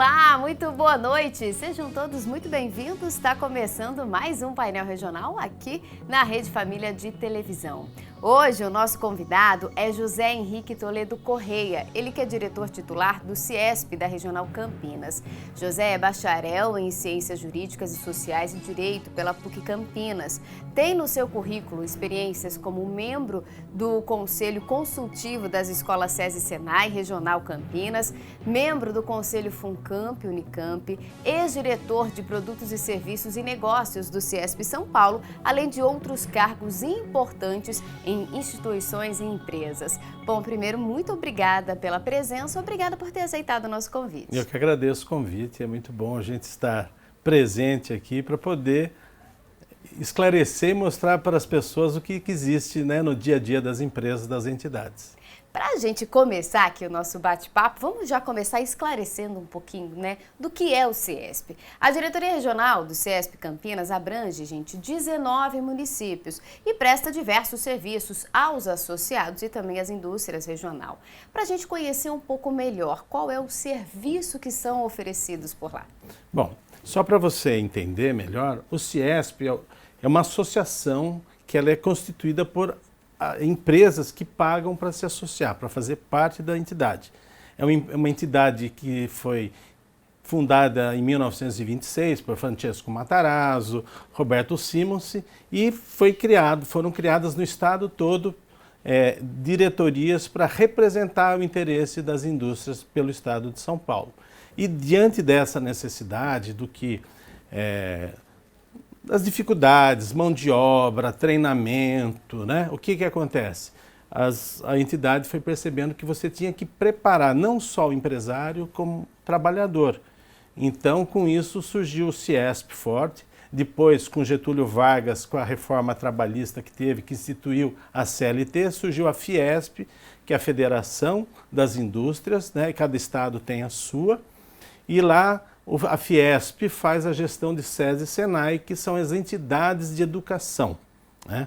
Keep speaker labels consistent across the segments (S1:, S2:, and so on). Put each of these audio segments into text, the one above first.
S1: Olá, muito boa noite. Sejam todos muito bem-vindos. Está começando mais um painel regional aqui na Rede Família de Televisão. Hoje o nosso convidado é José Henrique Toledo Correia, ele que é diretor titular do CIESP da Regional Campinas. José é bacharel em Ciências Jurídicas e Sociais e Direito pela PUC Campinas. Tem no seu currículo experiências como membro do Conselho Consultivo das Escolas SESI Senai Regional Campinas, membro do Conselho FUNCAMP Unicamp, ex-diretor de Produtos e Serviços e Negócios do CIESP São Paulo, além de outros cargos importantes em instituições e empresas. Bom, primeiro, muito obrigada pela presença, obrigada por ter aceitado o nosso convite.
S2: Eu que agradeço o convite, é muito bom a gente estar presente aqui para poder esclarecer e mostrar para as pessoas o que existe, né, no dia a dia das empresas, das entidades.
S1: Para a gente começar aqui o nosso bate-papo, vamos já começar esclarecendo um pouquinho, né, do que é o CIESP. A diretoria regional do CIESP Campinas abrange, gente, 19 municípios e presta diversos serviços aos associados e também às indústrias regional. Para a gente conhecer um pouco melhor qual é o serviço que são oferecidos por lá.
S2: Bom, só para você entender melhor, o CIESP é uma associação que ela é constituída por empresas que pagam para se associar, para fazer parte da entidade. É uma entidade que foi fundada em 1926 por Francesco Matarazzo, Roberto Simonsi e foram criadas no estado todo diretorias para representar o interesse das indústrias pelo estado de São Paulo. E diante dessa necessidade das dificuldades, mão de obra, treinamento, né? O que acontece? A entidade foi percebendo que você tinha que preparar não só o empresário como o trabalhador. Então, com isso, surgiu o CIESP forte. Depois, com Getúlio Vargas, com a reforma trabalhista que teve, que instituiu a CLT, surgiu a Fiesp, que é a Federação das Indústrias, né? Cada estado tem a sua. E lá a Fiesp faz a gestão de SESI e Senai, que são as entidades de educação, né?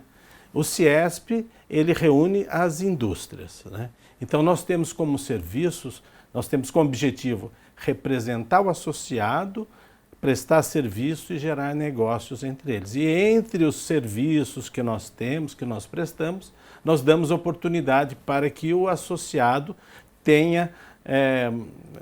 S2: O CIESP, ele reúne as indústrias, né? Então nós temos como serviços, nós temos como objetivo representar o associado, prestar serviço e gerar negócios entre eles. E entre os serviços que nós temos, que nós prestamos, nós damos oportunidade para que o associado tenha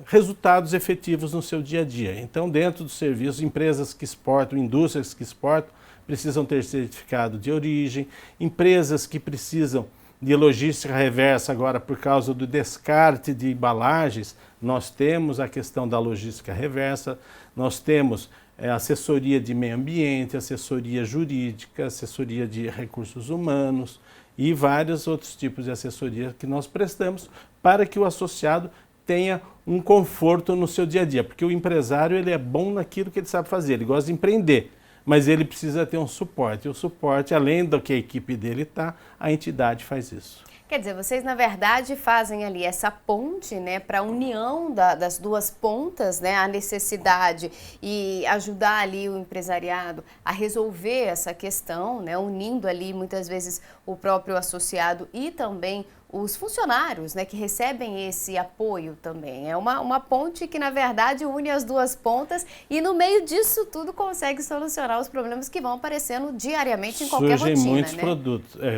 S2: resultados efetivos no seu dia a dia. Então, dentro dos serviços, empresas que exportam, indústrias que exportam, precisam ter certificado de origem, empresas que precisam de logística reversa agora por causa do descarte de embalagens, nós temos a questão da logística reversa, nós temos assessoria de meio ambiente, assessoria jurídica, assessoria de recursos humanos e vários outros tipos de assessoria que nós prestamos para que o associado tenha um conforto no seu dia a dia, porque o empresário ele é bom naquilo que ele sabe fazer, ele gosta de empreender, mas ele precisa ter um suporte, e o suporte, além do que a equipe dele está, a entidade faz isso.
S1: Quer dizer, vocês na verdade fazem ali essa ponte, né, para a união das duas pontas, né, a necessidade e ajudar ali o empresariado a resolver essa questão, né, unindo ali muitas vezes o próprio associado e também os funcionários, né, que recebem esse apoio também. É uma ponte que, na verdade, une as duas pontas e, no meio disso tudo, consegue solucionar os problemas que vão aparecendo diariamente em qualquer rotina.
S2: Surgem muitos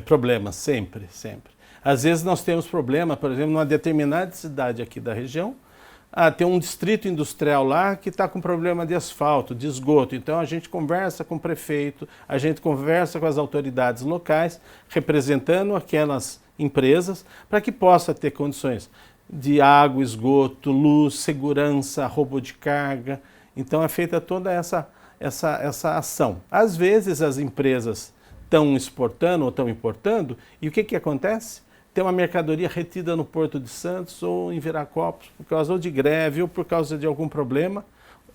S2: problemas, sempre. Às vezes nós temos problema, por exemplo, numa determinada cidade aqui da região, tem um distrito industrial lá que está com problema de asfalto, de esgoto. Então a gente conversa com o prefeito, a gente conversa com as autoridades locais, representando aquelas empresas, para que possa ter condições de água, esgoto, luz, segurança, roubo de carga. Então é feita toda essa ação. Às vezes as empresas estão exportando ou estão importando, e o que acontece? Tem uma mercadoria retida no Porto de Santos ou em Viracopos, por causa ou de greve ou por causa de algum problema,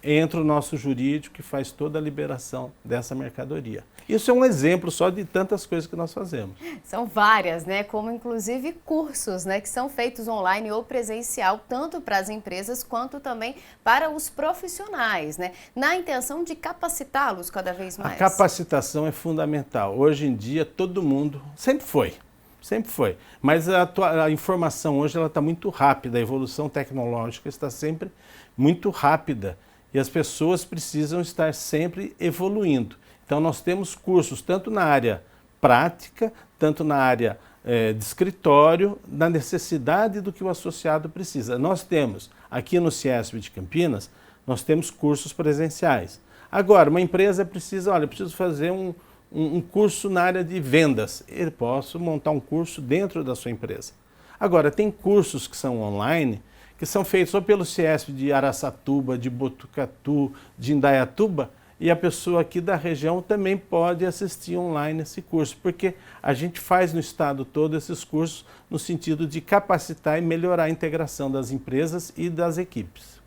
S2: entra o nosso jurídico que faz toda a liberação dessa mercadoria. Isso é um exemplo só de tantas coisas que nós fazemos.
S1: São várias, né? Como inclusive cursos, né, que são feitos online ou presencial, tanto para as empresas quanto também para os profissionais, né? Na intenção de capacitá-los cada vez mais.
S2: A capacitação é fundamental. Hoje em dia todo mundo, sempre foi, Sempre foi. Mas a informação hoje está muito rápida, a evolução tecnológica está sempre muito rápida e as pessoas precisam estar sempre evoluindo. Então nós temos cursos tanto na área prática, tanto na área de escritório, na necessidade do que o associado precisa. Nós temos, aqui no CIESP de Campinas, nós temos cursos presenciais. Agora, uma empresa precisa, olha, eu preciso fazer um curso na área de vendas. Eu posso montar um curso dentro da sua empresa. Agora, tem cursos que são online, que são feitos ou pelo CIESP de Araçatuba, de Botucatu, de Indaiatuba, e a pessoa aqui da região também pode assistir online esse curso, porque a gente faz no estado todo esses cursos no sentido de capacitar e melhorar a integração das empresas e das equipes.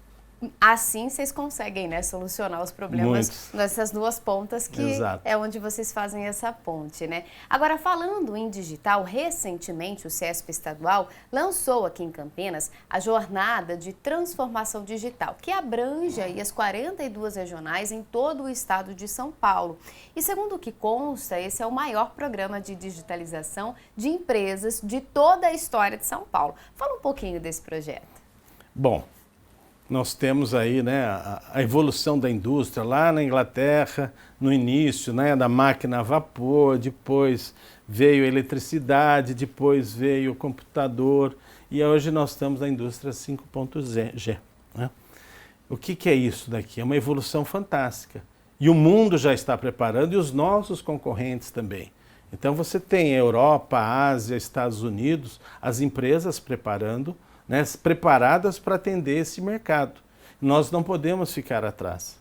S1: Assim vocês conseguem, né, solucionar os problemas nessas duas pontas que
S2: Exato.
S1: É onde vocês fazem essa ponte, né? Agora, falando em digital, recentemente o CIESP estadual lançou aqui em Campinas a jornada de transformação digital, que abrange aí as 42 regionais em todo o estado de São Paulo. E segundo o que consta, esse é o maior programa de digitalização de empresas de toda a história de São Paulo. Fala um pouquinho desse projeto.
S2: Bom, nós temos aí, né, a evolução da indústria lá na Inglaterra, no início, né, da máquina a vapor, depois veio a eletricidade, depois veio o computador e hoje nós estamos na indústria 5.G. Né? O que é isso daqui? É uma evolução fantástica. E o mundo já está preparando e os nossos concorrentes também. Então você tem a Europa, a Ásia, Estados Unidos, as empresas preparando, né, preparadas para atender esse mercado. Nós não podemos ficar atrás.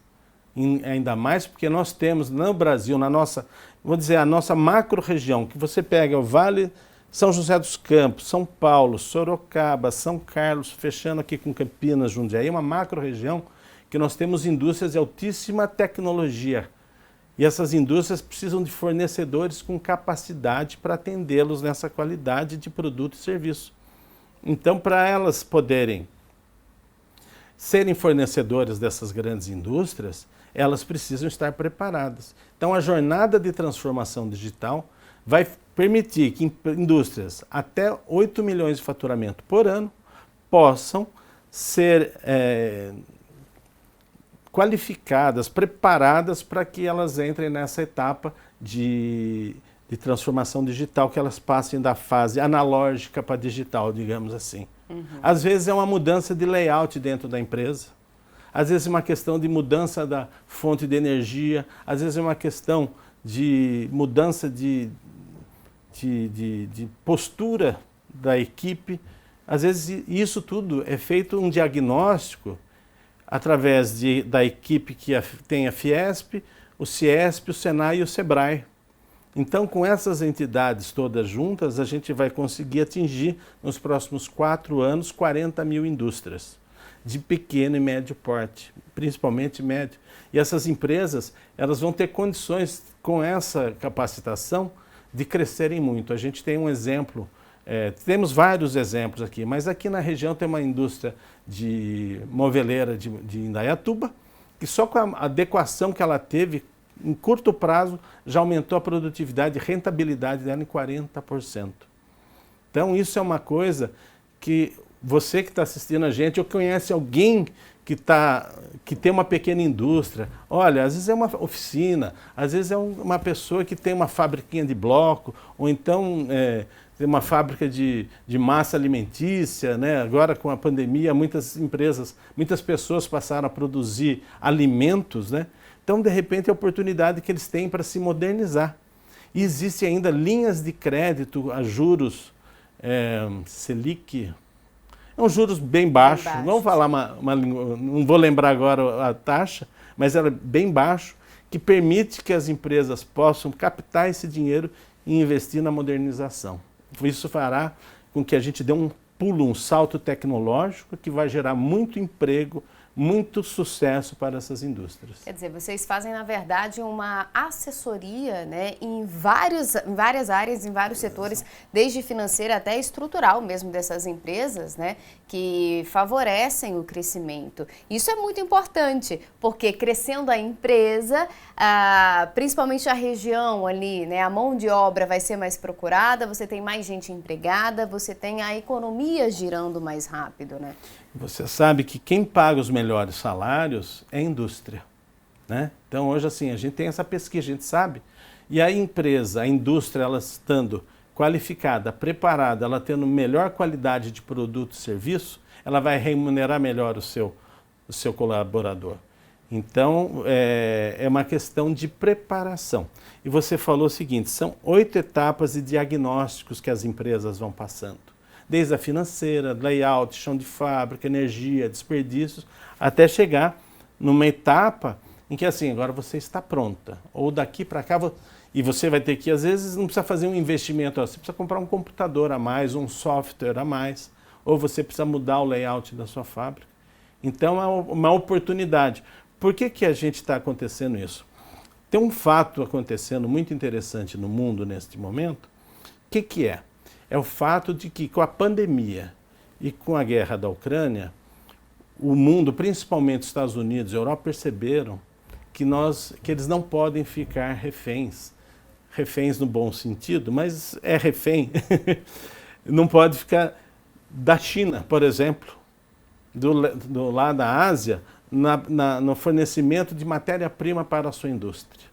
S2: Ainda mais porque nós temos no Brasil, na nossa, vou dizer, a nossa macro-região, que você pega o Vale, São José dos Campos, São Paulo, Sorocaba, São Carlos, fechando aqui com Campinas, Jundiaí, uma macro-região que nós temos indústrias de altíssima tecnologia. E essas indústrias precisam de fornecedores com capacidade para atendê-los nessa qualidade de produto e serviço. Então, para elas poderem serem fornecedoras dessas grandes indústrias, elas precisam estar preparadas. Então, a jornada de transformação digital vai permitir que indústrias até 8 milhões de faturamento por ano possam ser qualificadas, preparadas para que elas entrem nessa etapa de transformação digital, que elas passem da fase analógica para digital, digamos assim. Às vezes é uma mudança de layout dentro da empresa, às vezes é uma questão de mudança da fonte de energia, às vezes é uma questão de mudança de postura da equipe. Às vezes isso tudo é feito um diagnóstico através da equipe que tem a Fiesp, o CIESP, o Senai e o Sebrae. Então, com essas entidades todas juntas, a gente vai conseguir atingir, nos próximos 4 anos, 40 mil indústrias, de pequeno e médio porte, principalmente médio. E essas empresas, elas vão ter condições, com essa capacitação, de crescerem muito. A gente tem um exemplo, temos vários exemplos aqui, mas aqui na região tem uma indústria de moveleira de Indaiatuba, que só com a adequação que ela teve, em curto prazo, já aumentou a produtividade e rentabilidade dela em 40%. Então, isso é uma coisa que você que está assistindo a gente, ou conhece alguém que tem uma pequena indústria, olha, às vezes é uma oficina, às vezes é uma pessoa que tem uma fabriquinha de bloco, ou então tem uma fábrica de massa alimentícia, né? Agora com a pandemia, muitas empresas, muitas pessoas passaram a produzir alimentos, né? Então, de repente, é a oportunidade que eles têm para se modernizar. E existem ainda linhas de crédito a juros Selic, juros bem baixos. Vamos falar não vou lembrar agora a taxa, mas ela é bem baixo, que permite que as empresas possam captar esse dinheiro e investir na modernização. Isso fará com que a gente dê um pulo, um salto tecnológico que vai gerar muito emprego, muito sucesso para essas indústrias.
S1: Quer dizer, vocês fazem, na verdade, uma assessoria, né, em várias áreas, em vários setores, desde financeira até estrutural mesmo dessas empresas, né, que favorecem o crescimento. Isso é muito importante, porque crescendo a empresa, principalmente a região ali, né? A mão de obra vai ser mais procurada, você tem mais gente empregada, você tem a economia girando mais rápido, né?
S2: Você sabe que quem paga os melhores salários é a indústria, né? Então, hoje, assim, a gente tem essa pesquisa, a gente sabe. E a empresa, a indústria, ela estando qualificada, preparada, ela tendo melhor qualidade de produto e serviço, ela vai remunerar melhor o seu colaborador. Então, é uma questão de preparação. E você falou o seguinte, são 8 etapas de diagnósticos que as empresas vão passando. Desde a financeira, layout, chão de fábrica, energia, desperdícios, até chegar numa etapa em que, assim, agora você está pronta. Ou daqui para cá, e você vai ter que, às vezes, não precisa fazer um investimento, você precisa comprar um computador a mais, um software a mais, ou você precisa mudar o layout da sua fábrica. Então, é uma oportunidade. Por que a gente está acontecendo isso? Tem um fato acontecendo muito interessante no mundo neste momento. O que é? É o fato de que com a pandemia e com a guerra da Ucrânia, o mundo, principalmente os Estados Unidos e a Europa, perceberam que eles não podem ficar reféns. Reféns no bom sentido, mas é refém. Não pode ficar da China, por exemplo, do lado da Ásia, no fornecimento de matéria-prima para a sua indústria.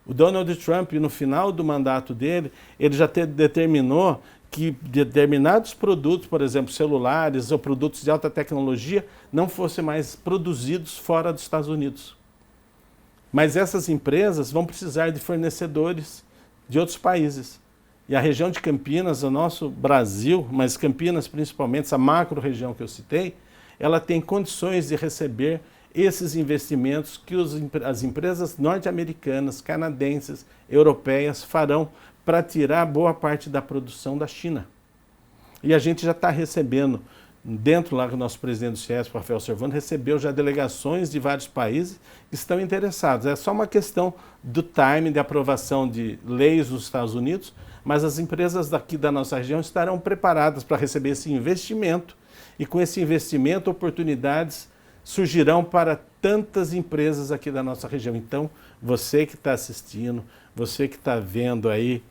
S2: O Donald Trump, no final do mandato dele, ele já determinou que determinados produtos, por exemplo, celulares ou produtos de alta tecnologia, não fossem mais produzidos fora dos Estados Unidos. Mas essas empresas vão precisar de fornecedores de outros países. E a região de Campinas, o nosso Brasil, mas Campinas principalmente, essa macro-região que eu citei, ela tem condições de receber esses investimentos que as empresas norte-americanas, canadenses, europeias farão para tirar boa parte da produção da China. E a gente já está recebendo, dentro lá que o nosso presidente do CIESP, Rafael Servando, recebeu já delegações de vários países que estão interessados. É só uma questão do time de aprovação de leis nos Estados Unidos, mas as empresas daqui da nossa região estarão preparadas para receber esse investimento. E com esse investimento, oportunidades surgirão para tantas empresas aqui da nossa região. Então, você que está assistindo, você que está vendo aí,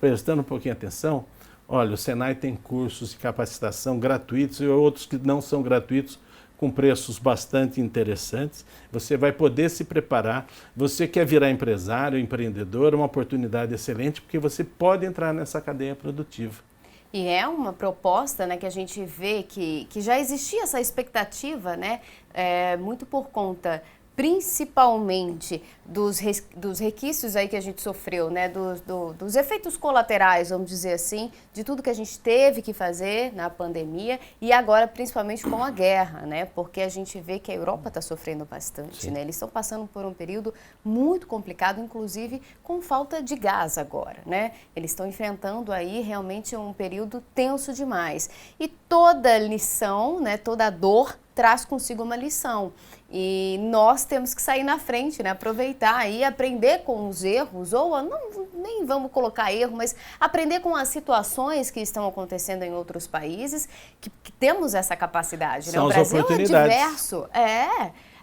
S2: prestando um pouquinho atenção, olha, o Senai tem cursos de capacitação gratuitos e outros que não são gratuitos, com preços bastante interessantes. Você vai poder se preparar. Você quer virar empresário, empreendedor, uma oportunidade excelente, porque você pode entrar nessa cadeia produtiva.
S1: E é uma proposta, né, que a gente vê que já existia essa expectativa, né, muito por conta principalmente dos requisitos aí que a gente sofreu, né, dos efeitos colaterais, vamos dizer assim, de tudo que a gente teve que fazer na pandemia e agora principalmente com a guerra, né, porque a gente vê que a Europa está sofrendo bastante, né, eles estão passando por um período muito complicado, inclusive com falta de gás agora, né, eles estão enfrentando aí realmente um período tenso demais e toda lição, né, toda dor traz consigo uma lição. E nós temos que sair na frente, né? Aproveitar e aprender com os erros, ou nem vamos colocar erro, mas aprender com as situações que estão acontecendo em outros países, que temos essa capacidade, né? O Brasil é diverso.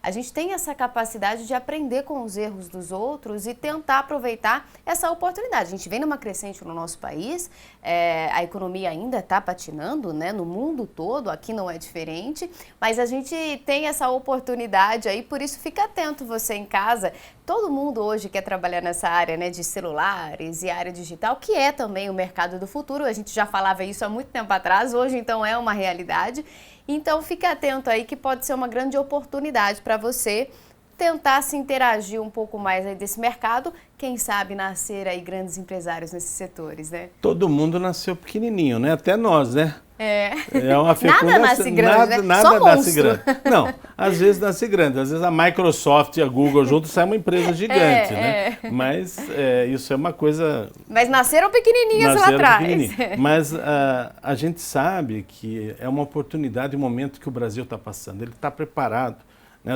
S1: A gente tem essa capacidade de aprender com os erros dos outros e tentar aproveitar essa oportunidade. A gente vem numa crescente no nosso país, a economia ainda está patinando, né, no mundo todo, aqui não é diferente, mas a gente tem essa oportunidade aí, por isso fica atento você em casa. Todo mundo hoje quer trabalhar nessa área, né, de celulares e área digital, que é também o mercado do futuro. A gente já falava isso há muito tempo atrás, hoje então é uma realidade. Então, fique atento aí que pode ser uma grande oportunidade para você tentar se interagir um pouco mais aí desse mercado, quem sabe nascer aí grandes empresários nesses setores, né?
S2: Todo mundo nasceu pequenininho, né? Até nós, né?
S1: É
S2: uma fecundação.
S1: Nada nasce grande, né?
S2: Nada
S1: Só
S2: nasce
S1: monstro.
S2: grande. Não, às vezes nasce grande. Às vezes a Microsoft e a Google juntos sai uma empresa gigante, né? Mas isso é uma coisa...
S1: Mas nasceram pequenininhas lá atrás.
S2: Mas a gente sabe que é uma oportunidade, um momento que o Brasil está passando. Ele está preparado. Né?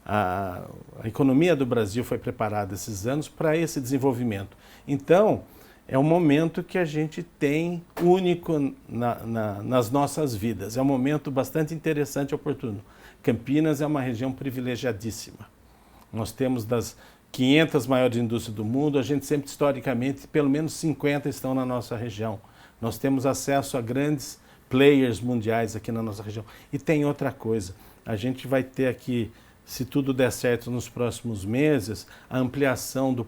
S2: A economia do Brasil foi preparada esses anos para esse desenvolvimento. Então, é um momento que a gente tem único nas nossas vidas. É um momento bastante interessante e oportuno. Campinas é uma região privilegiadíssima. Nós temos 500 maiores indústrias do mundo, a gente sempre, historicamente, pelo menos 50 estão na nossa região. Nós temos acesso a grandes players mundiais aqui na nossa região. E tem outra coisa, a gente vai ter aqui, se tudo der certo nos próximos meses, a ampliação do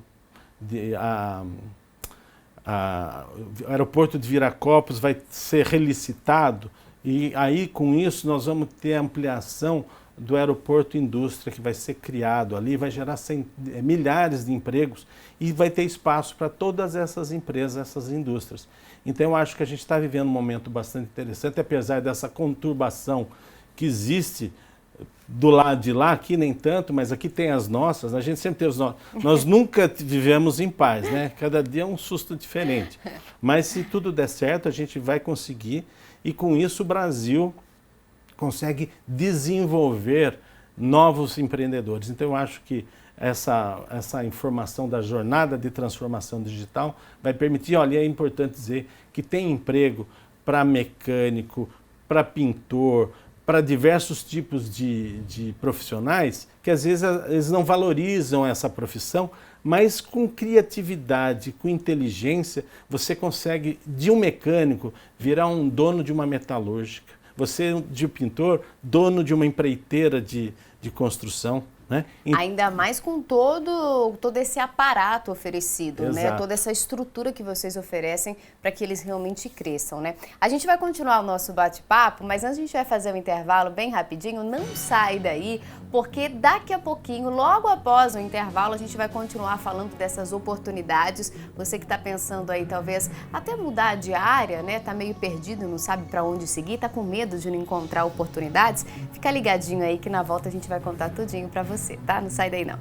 S2: o aeroporto de Viracopos vai ser relicitado e aí com isso nós vamos ter a ampliação do aeroporto indústria que vai ser criado ali, vai gerar milhares de empregos e vai ter espaço para todas essas empresas, essas indústrias. Então eu acho que a gente está vivendo um momento bastante interessante, apesar dessa conturbação que existe do lado de lá, aqui nem tanto, mas aqui tem as nossas, a gente sempre tem os nossos. Nós nunca vivemos em paz, né? Cada dia é um susto diferente. Mas se tudo der certo, a gente vai conseguir e com isso o Brasil consegue desenvolver novos empreendedores. Então eu acho que essa informação da jornada de transformação digital vai permitir, olha, é importante dizer que tem emprego para mecânico, para pintor, para diversos tipos de profissionais que às vezes eles não valorizam essa profissão, mas com criatividade, com inteligência, você consegue, de um mecânico, virar um dono de uma metalúrgica. Você, de um pintor, dono de uma empreiteira de construção. Né?
S1: Ainda mais com todo esse aparato oferecido, né? Toda essa estrutura que vocês oferecem para que eles realmente cresçam, né? A gente vai continuar o nosso bate-papo, mas antes a gente vai fazer um intervalo bem rapidinho, não sai daí, porque daqui a pouquinho, logo após o intervalo, a gente vai continuar falando dessas oportunidades. Você que está pensando aí, talvez, até mudar de área, né? Tá meio perdido, não sabe para onde seguir, tá com medo de não encontrar oportunidades, fica ligadinho aí que na volta a gente vai contar tudinho para você, tá? Não sai daí não.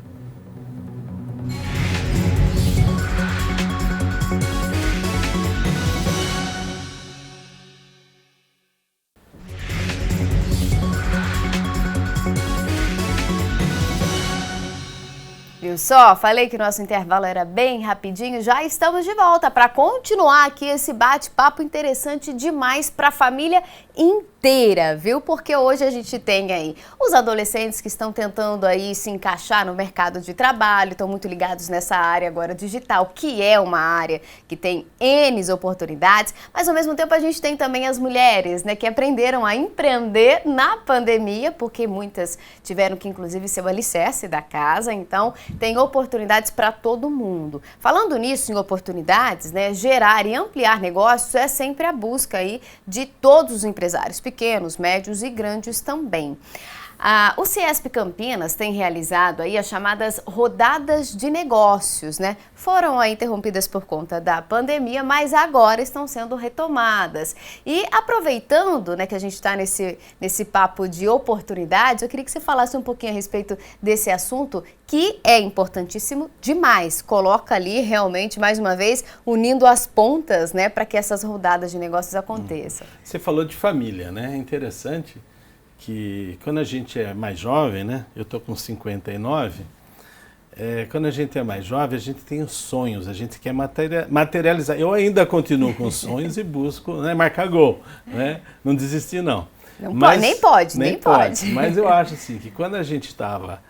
S1: Viu só? Falei que nosso intervalo era bem rapidinho, já estamos de volta para continuar aqui esse bate-papo interessante demais para a família inteira, viu? Porque hoje a gente tem aí os adolescentes que estão tentando aí se encaixar no mercado de trabalho, estão muito ligados nessa área agora digital, que é uma área que tem N oportunidades, mas ao mesmo tempo a gente tem também as mulheres, né, que aprenderam a empreender na pandemia, porque muitas tiveram que inclusive ser o alicerce da casa, então tem oportunidades para todo mundo. Falando nisso, em oportunidades, né, gerar e ampliar negócios é sempre a busca aí de todos os empresários, pequenos, médios e grandes também. O CIESP Campinas tem realizado aí as chamadas rodadas de negócios, né? Foram aí interrompidas por conta da pandemia, mas agora estão sendo retomadas. E aproveitando, né, que a gente está nesse papo de oportunidades, eu queria que você falasse um pouquinho a respeito desse assunto, que é importantíssimo demais. Coloca ali realmente, mais uma vez, unindo as pontas, né, para que essas rodadas de negócios aconteçam.
S2: Você falou de família, né? É interessante que quando a gente é mais jovem, né? Eu estou com 59, quando a gente é mais jovem, a gente tem os sonhos, a gente quer materializar. Eu ainda continuo com os sonhos e busco, né, marcar gol, né? Não desistir, não.
S1: Nem pode.
S2: Mas eu acho assim, que quando a gente estava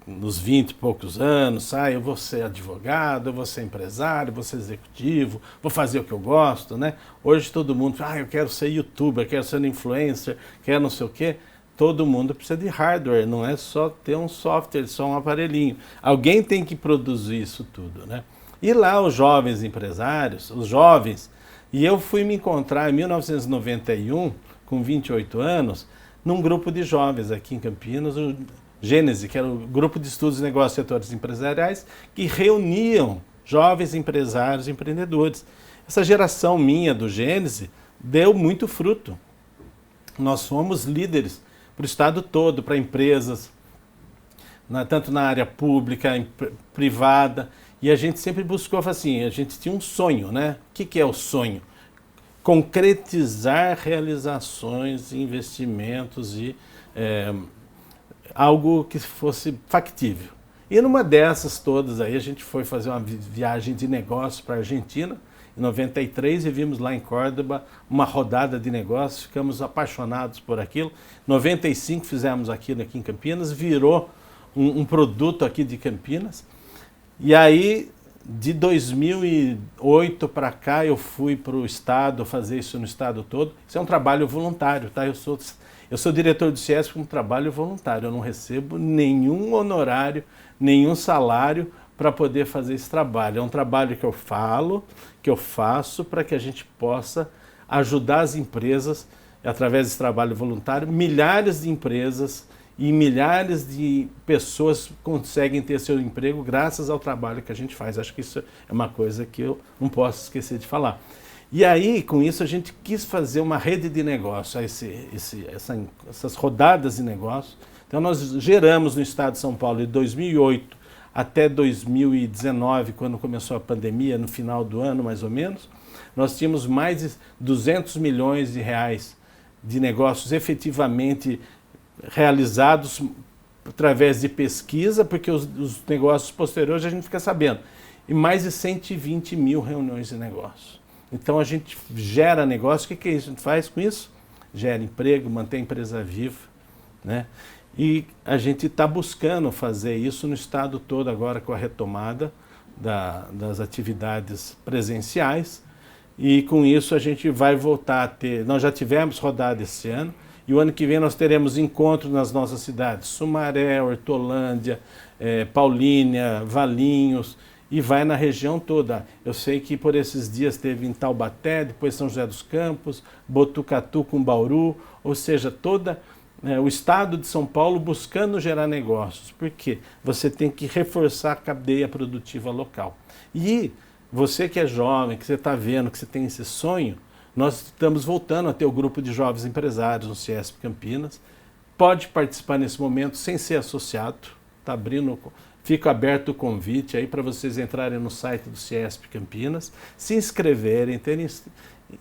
S2: nos 20 e poucos anos, eu vou ser advogado, eu vou ser empresário, vou ser executivo, vou fazer o que eu gosto, né? Hoje todo mundo fala, eu quero ser youtuber, quero ser influencer, quero não sei o quê. Todo mundo precisa de hardware, não é só ter um software, só um aparelhinho. Alguém tem que produzir isso tudo, né? E lá os jovens empresários, os jovens, e eu fui me encontrar em 1991, com 28 anos, num grupo de jovens aqui em Campinas, o Gênese, que era o grupo de estudos, negócios e setores empresariais, que reuniam jovens empresários e empreendedores. Essa geração minha do Gênese deu muito fruto. Nós fomos líderes para o estado todo, para empresas, tanto na área pública, privada, e a gente sempre buscou, assim, a gente tinha um sonho, né? O que é o sonho? Concretizar realizações, investimentos e algo que fosse factível. E numa dessas todas aí, a gente foi fazer uma viagem de negócios para a Argentina, em 93, e vimos lá em Córdoba uma rodada de negócios, ficamos apaixonados por aquilo. Em 95 fizemos aquilo aqui em Campinas, virou um produto aqui de Campinas. E aí, de 2008 para cá, eu fui para o Estado, fazer isso no Estado todo. Isso é um trabalho voluntário, tá? Eu sou diretor do CIESP com um trabalho voluntário, eu não recebo nenhum honorário, nenhum salário para poder fazer esse trabalho. É um trabalho que eu faço para que a gente possa ajudar as empresas, através desse trabalho voluntário, milhares de empresas e milhares de pessoas conseguem ter seu emprego graças ao trabalho que a gente faz. Acho que isso é uma coisa que eu não posso esquecer de falar. E aí, com isso, a gente quis fazer uma rede de negócio, essas rodadas de negócio. Então, nós geramos no estado de São Paulo, de 2008 até 2019, quando começou a pandemia, no final do ano, mais ou menos, nós tínhamos mais de 200 milhões de reais de negócios efetivamente realizados através de pesquisa, porque os negócios posteriores a gente fica sabendo, e mais de 120 mil reuniões de negócio. Então a gente gera negócio. O que é isso? A gente faz com isso? Gera emprego, mantém a empresa viva, né? E a gente está buscando fazer isso no estado todo agora com a retomada das atividades presenciais, e com isso a gente vai voltar a ter, nós já tivemos rodada esse ano, e o ano que vem nós teremos encontros nas nossas cidades, Sumaré, Hortolândia, Paulínia, Valinhos, e vai na região toda. Eu sei que por esses dias teve em Taubaté, depois São José dos Campos, Botucatu com Bauru, ou seja, o estado de São Paulo buscando gerar negócios. Por quê? Você tem que reforçar a cadeia produtiva local. E você que é jovem, que você está vendo, que você tem esse sonho, nós estamos voltando a ter o grupo de jovens empresários no CIESP Campinas. Pode participar nesse momento sem ser associado, está abrindo, fica aberto o convite aí para vocês entrarem no site do CIESP Campinas, se inscreverem, terem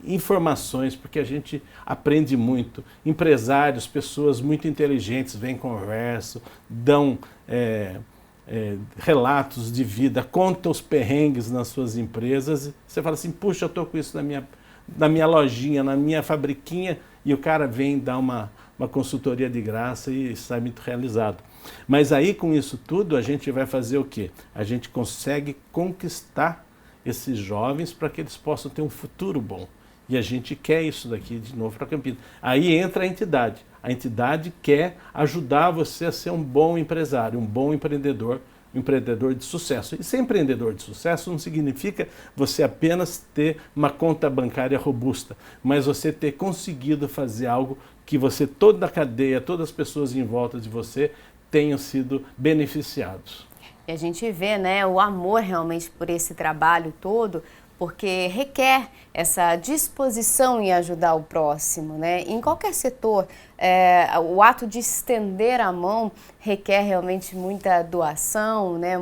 S2: informações, porque a gente aprende muito. Empresários, pessoas muito inteligentes vêm, conversam, dão relatos de vida, contam os perrengues nas suas empresas. E você fala assim, puxa, eu estou com isso na minha lojinha, na minha fabriquinha, e o cara vem dar uma consultoria de graça e sai muito realizado. Mas aí, com isso tudo, a gente vai fazer o quê? A gente consegue conquistar esses jovens para que eles possam ter um futuro bom. E a gente quer isso daqui de novo para Campinas. Aí entra a entidade. A entidade quer ajudar você a ser um bom empresário, um bom empreendedor, um empreendedor de sucesso. E ser empreendedor de sucesso não significa você apenas ter uma conta bancária robusta, mas você ter conseguido fazer algo que você, toda a cadeia, todas as pessoas em volta de você tenham sido beneficiados.
S1: E a gente vê, né, o amor realmente por esse trabalho todo, porque requer essa disposição em ajudar o próximo, né? Em qualquer setor, o ato de estender a mão requer realmente muita doação, né?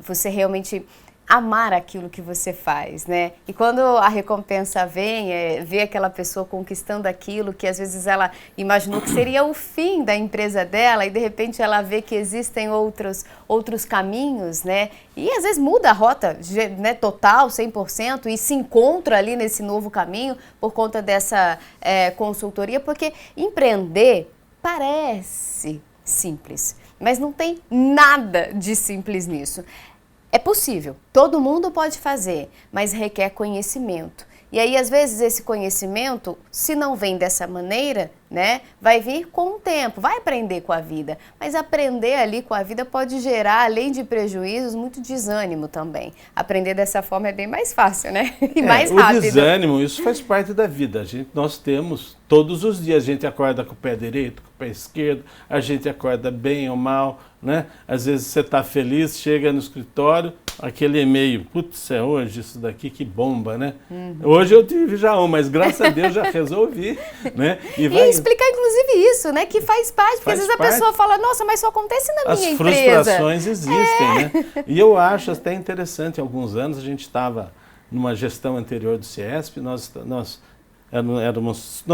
S1: Você realmente amar aquilo que você faz, né? E quando a recompensa vem, ver aquela pessoa conquistando aquilo que às vezes ela imaginou que seria o fim da empresa dela e de repente ela vê que existem outros caminhos, né? E às vezes muda a rota, né, total, 100%, e se encontra ali nesse novo caminho por conta dessa consultoria, porque empreender parece simples, mas não tem nada de simples nisso. É possível, todo mundo pode fazer, mas requer conhecimento. E aí, às vezes, esse conhecimento, se não vem dessa maneira, né, vai vir com o tempo, vai aprender com a vida. Mas aprender ali com a vida pode gerar, além de prejuízos, muito desânimo também. Aprender dessa forma é bem mais fácil, né? E mais rápido.
S2: O desânimo, isso faz parte da vida. Nós temos, todos os dias, a gente acorda com o pé direito, com o pé esquerdo, a gente acorda bem ou mal, né? Às vezes você está feliz, chega no escritório, aquele e-mail, putz, é hoje isso daqui, que bomba, né? Hoje eu tive já mas graças a Deus já resolvi, né?
S1: E explicar, inclusive, isso, né? Que faz parte, porque às vezes a pessoa fala, nossa, mas só acontece na minha empresa.
S2: As frustrações existem, né? E eu acho até interessante, há alguns anos a gente estava numa gestão anterior do CIESP, nós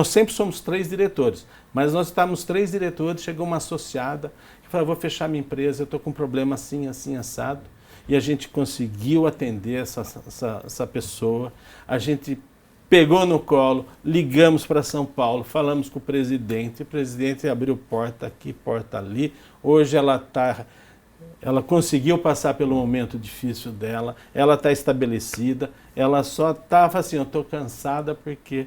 S2: sempre somos 3 diretores, mas nós estávamos 3 diretores, chegou uma associada, que falou, vou fechar minha empresa, eu estou com um problema assim, assim, assado. E a gente conseguiu atender essa pessoa, a gente pegou no colo, ligamos para São Paulo, falamos com o presidente abriu porta aqui, porta ali. Hoje ela está ela conseguiu passar pelo momento difícil dela, ela está estabelecida, ela só estava assim, eu estou cansada porque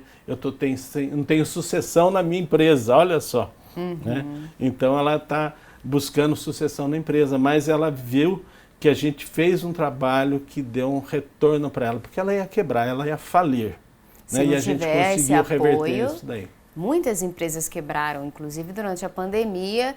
S2: não tenho sucessão na minha empresa, olha só. Né? Então ela está buscando sucessão na empresa, mas ela viu que a gente fez um trabalho que deu um retorno para ela, porque ela ia quebrar, ela ia falir. Né? E a gente conseguiu reverter isso daí.
S1: Muitas empresas quebraram, inclusive durante a pandemia,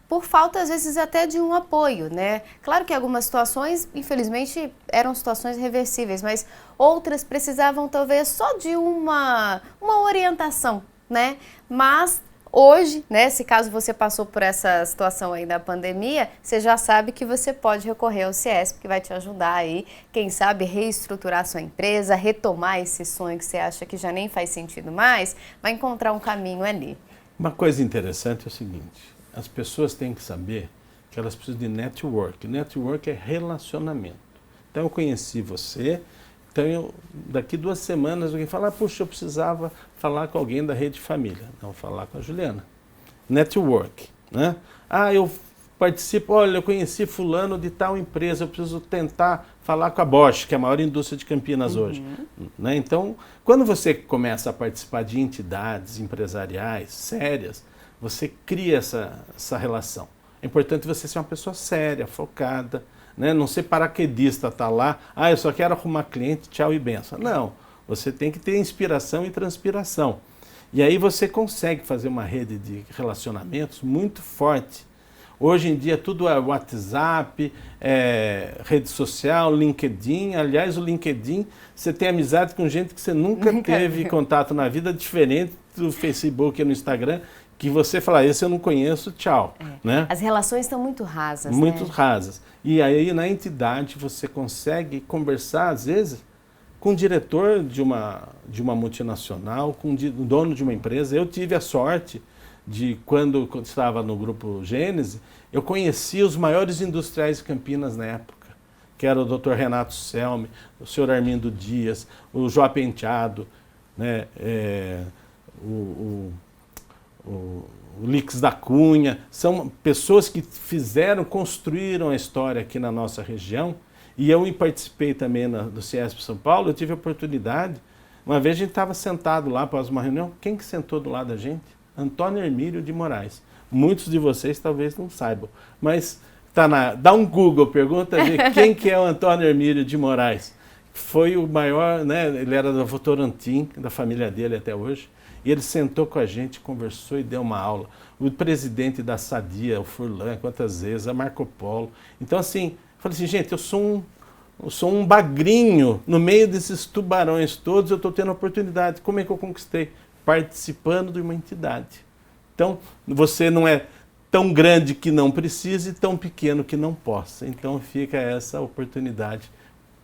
S1: por falta, às vezes, até de um apoio, né? Claro que algumas situações, infelizmente, eram situações reversíveis, mas outras precisavam, talvez, só de uma orientação, né? Mas hoje, né, se caso você passou por essa situação aí da pandemia, você já sabe que você pode recorrer ao CIESP, que vai te ajudar aí, quem sabe, reestruturar a sua empresa, retomar esse sonho que você acha que já nem faz sentido mais, vai encontrar um caminho ali.
S2: Uma coisa interessante é o seguinte, as pessoas têm que saber que elas precisam de network. Network é relacionamento. Então eu conheci você, então daqui 2 semanas alguém fala, puxa, eu precisava falar com alguém da Rede Família. Não, falar com a Juliana. Network. Né? Eu participo, olha, eu conheci fulano de tal empresa, eu preciso tentar falar com a Bosch, que é a maior indústria de Campinas hoje. Né? Então, quando você começa a participar de entidades empresariais sérias, você cria essa relação. É importante você ser uma pessoa séria, focada, né? Não ser paraquedista, tá lá, eu só quero arrumar cliente, tchau e benção. Não, você tem que ter inspiração e transpiração. E aí você consegue fazer uma rede de relacionamentos muito forte. Hoje em dia tudo é WhatsApp, rede social, LinkedIn. Aliás, o LinkedIn, você tem amizade com gente que você nunca teve contato na vida, diferente do Facebook e no Instagram, que você fala, esse eu não conheço, tchau. Né?
S1: As relações estão muito rasas.
S2: Muito rasas. E aí na entidade você consegue conversar, às vezes, com o diretor de uma multinacional, com o dono de uma empresa. Eu tive a sorte de, quando estava no Grupo Gênese, eu conheci os maiores industriais de Campinas na época, que era o Dr. Renato Selme, o Sr. Armindo Dias, o João Penteado, né, o Lix da Cunha, são pessoas que construíram a história aqui na nossa região, e eu participei também do CIESP São Paulo. Eu tive a oportunidade, uma vez a gente estava sentado lá após uma reunião, quem que sentou do lado da gente? Antônio Hermílio de Moraes. Muitos de vocês talvez não saibam, mas dá um Google, pergunta quem que é o Antônio Hermílio de Moraes. Foi o maior, né, ele era da Votorantim, da família dele até hoje. E ele sentou com a gente, conversou e deu uma aula. O presidente da Sadia, o Furlan, quantas vezes, a Marco Polo. Então, assim, eu falei assim, gente, eu sou um bagrinho no meio desses tubarões todos, eu estou tendo a oportunidade. Como é que eu conquistei? Participando de uma entidade. Então, você não é tão grande que não precise e tão pequeno que não possa. Então, fica essa oportunidade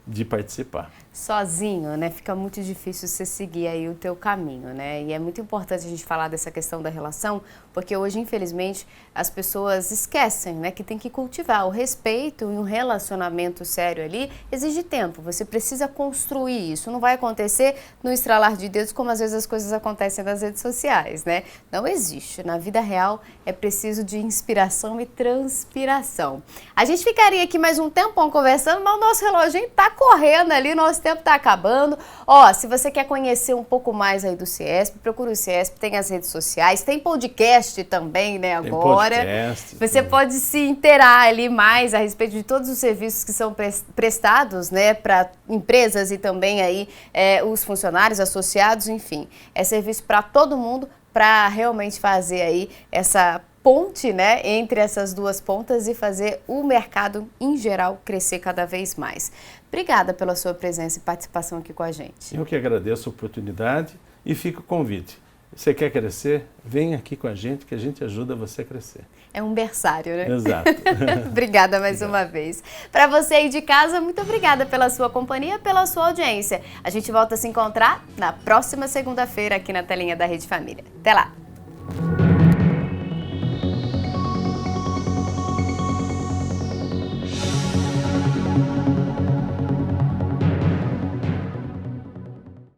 S2: de participar.
S1: Sozinho, né? Fica muito difícil você seguir aí o teu caminho, né? E é muito importante a gente falar dessa questão da relação, porque hoje, infelizmente, as pessoas esquecem, né? Que tem que cultivar o respeito e um relacionamento sério ali exige tempo. Você precisa construir isso. Não vai acontecer no estralar de dedos, como às vezes as coisas acontecem nas redes sociais, né? Não existe. Na vida real é preciso de inspiração e transpiração. A gente ficaria aqui mais um tempão conversando, mas o nosso reloginho tá correndo ali, nosso tempo está acabando. Se você quer conhecer um pouco mais aí do CIESP, procura o CIESP, tem as redes sociais, tem podcast também, né, agora. Tem podcast, você pode se inteirar ali mais a respeito de todos os serviços que são prestados, né, para empresas e também aí os funcionários associados, enfim. É serviço para todo mundo, para realmente fazer aí essa ponte, né, entre essas duas pontas e fazer o mercado em geral crescer cada vez mais. Obrigada pela sua presença e participação aqui com a gente.
S2: Eu que agradeço a oportunidade e fica o convite. Você quer crescer? Vem aqui com a gente que a gente ajuda você a crescer.
S1: É um berçário, né?
S2: Exato.
S1: Obrigada mais uma vez. Para você aí de casa, muito obrigada pela sua companhia, pela sua audiência. A gente volta a se encontrar na próxima segunda-feira aqui na telinha da Rede Família. Até lá!